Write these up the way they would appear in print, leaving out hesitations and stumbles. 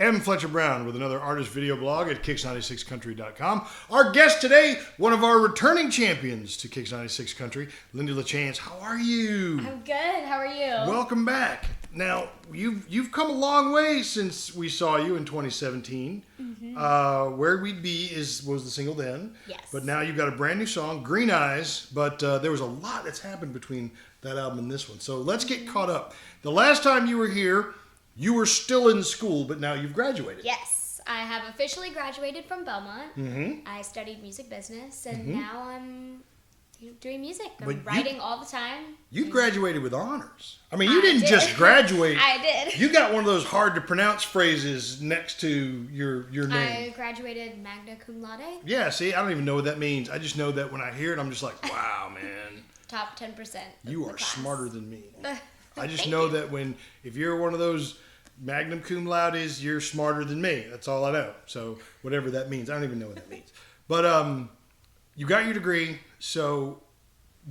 M. Fletcher Brown with another artist video blog at Kicks96Country.com. Our guest today, one of our returning champions to Kicks 96 Country, Lindy LaChance. How are you? I'm good. How are you? Welcome back. Now, you've come a long way since we saw you in 2017. Mm-hmm. Where We'd Be was the single then. Yes. But now you've got a brand new song, Green Eyes. But there was a lot that's happened between that album and this one. So let's get caught up. The last time you were here, you were still in school, but now you've graduated. Yes, I have officially graduated from Belmont. Mm-hmm. I studied music business, and now I'm doing music. I'm But writing all the time. You graduated with honors. I mean, you I didn't did. just graduate. I did. You got one of those hard to pronounce phrases next to your name. I graduated magna cum laude. Yeah, see, I don't even know what that means. I just know that when I hear it, I'm just like, wow, man. Top 10%. You are smarter than me. I just Thank know you. that if you're one of those magnum cum laudes, you're smarter than me. That's all I know. So whatever that means, I don't even know what that means. But you got your degree. So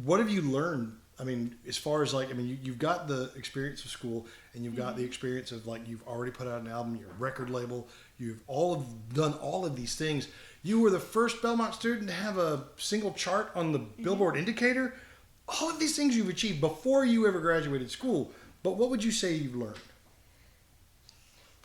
what have you learned? I mean, as far as you've got the experience of school, and you've got the experience of you've already put out an album, your record label, you've done all of these things. You were the first Belmont student to have a single chart on the Billboard Indicator. All of these things you've achieved before you ever graduated school. But what would you say you've learned?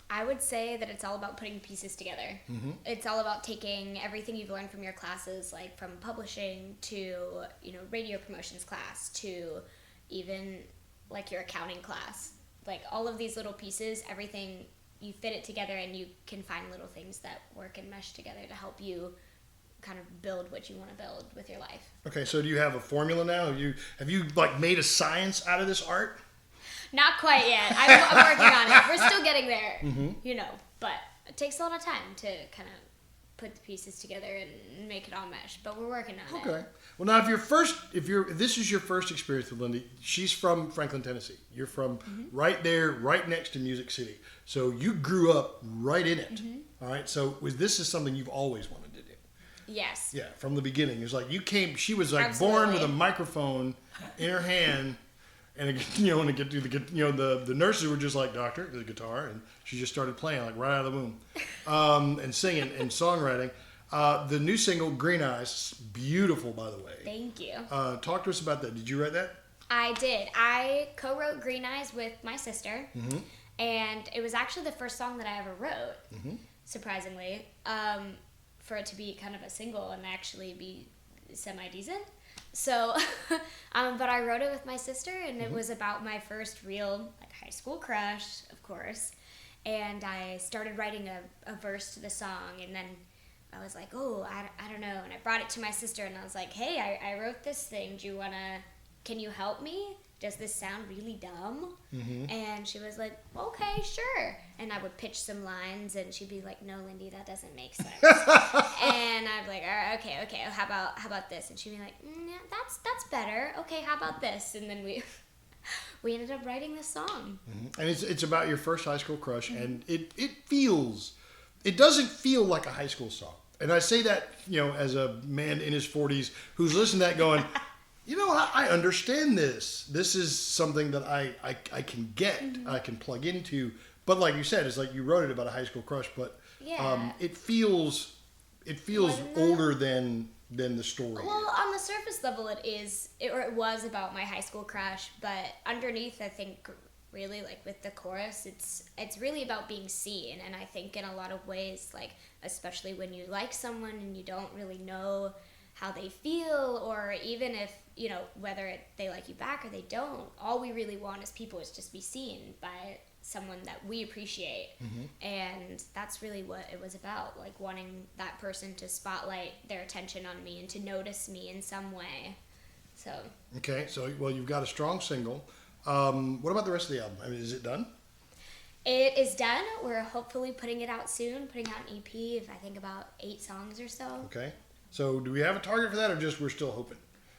I would say that it's all about putting pieces together. Mm-hmm. It's all about taking everything you've learned from your classes, like from publishing to, radio promotions class to even like your accounting class. Like all of these little pieces, everything, you fit it together and you can find little things that work and mesh together to help you kind of build what you want to build with your life. Okay, so do you have a formula now? Have you made a science out of this art? Not quite yet. I'm working on it. We're still getting there, but it takes a lot of time to kind of put the pieces together and make it all mesh. But we're working on it. Okay. Well, now if this is your first experience with Lindy, she's from Franklin, Tennessee. You're from right there, right next to Music City. So you grew up right in it. All right. So this is something you've always wanted to do. Yes. Yeah, from the beginning. It was she was Absolutely. born with a microphone in her hand. And the nurses were just like, doctor, the guitar, and she just started playing right out of the womb, and singing and songwriting. The new single, Green Eyes, beautiful, by the way. Thank you. Talk to us about that. Did you write that? I did. I co-wrote Green Eyes with my sister, and it was actually the first song that I ever wrote, surprisingly, for it to be kind of a single and actually be semi-decent. So, but I wrote it with my sister, and it was about my first real high school crush, of course. And I started writing a verse to the song, and then I was like, I don't know. And I brought it to my sister, and I was like, hey, I wrote this thing. Can you help me? Does this sound really dumb? And she was like, okay, sure. And I would pitch some lines, and she'd be like, no, Lindy, that doesn't make sense. And I'd be like, all right, okay, how about this? And she'd be like, yeah, that's better. Okay, how about this? And then we ended up writing this song. And it's about your first high school crush, and it doesn't feel like a high school song. And I say that, as a man in his 40s who's listening to that going, I understand this. This is something that I can get, I can plug into. But like you said, it's like you wrote it about a high school crush, but it feels older than the story. Well, on the surface level, it was about my high school crush, but underneath, I think really with the chorus, it's really about being seen. And I think in a lot of ways, especially when you like someone and you don't really know how they feel, or even if whether they like you back or they don't, all we really want as people is just be seen by someone that we appreciate. And that's really what it was about, wanting that person to spotlight their attention on me and to notice me in some way. So okay, so you've got a strong single. What about the rest of the album? I mean, is it done? It is done. We're hopefully putting it out soon, putting out an EP of I think about 8 songs or so. Okay. So do we have a target for that, or just we're still hoping?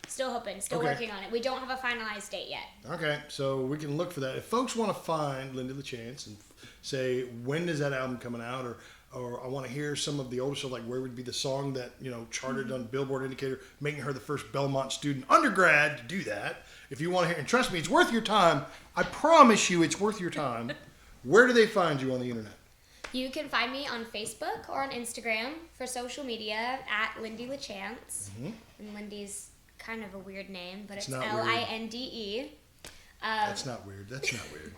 Still hoping, working on it. We don't have a finalized date yet. Okay, so we can look for that. If folks want to find Lindy LaChance and say, when is that album coming out, or I want to hear some of the older stuff, where would be the song that, charted on Billboard Indicator, making her the first Belmont student undergrad to do that. If you want to hear, and trust me, it's worth your time. I promise you it's worth your time. Where do they find you on the internet? You can find me on Facebook or on Instagram for social media at Lindy LaChance. And Lindy's kind of a weird name, but it's not weird. Linde. That's not weird. That's not weird.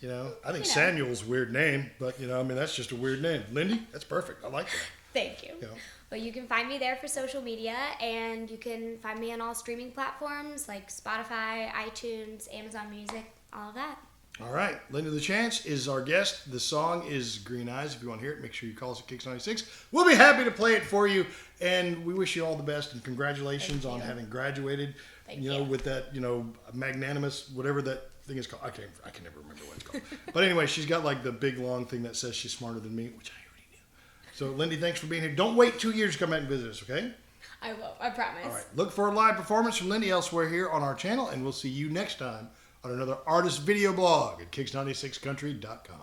You know, I think You know. Samuel's a weird name, but, you know, I mean, that's just a weird name. Lindy, that's perfect. I like that. Thank you. You know. But you can find me there for social media, and you can find me on all streaming platforms like Spotify, iTunes, Amazon Music, all of that. All right. Lindy LaChance is our guest. The song is Green Eyes. If you want to hear it, make sure you call us at Kicks 96. We'll be happy to play it for you, and we wish you all the best, and congratulations Thank on you. having graduated, Thank you know, you. with that, you know, magnanimous, whatever that thing is called. I can never remember what it's called. But anyway, she's got like the big long thing that says she's smarter than me, which I already knew. So, Lindy, thanks for being here. Don't wait 2 years to come back and visit us, okay? I will. I promise. All right. Look for a live performance from Lindy elsewhere here on our channel, and we'll see you next time on another artist video blog at kicks96country.com.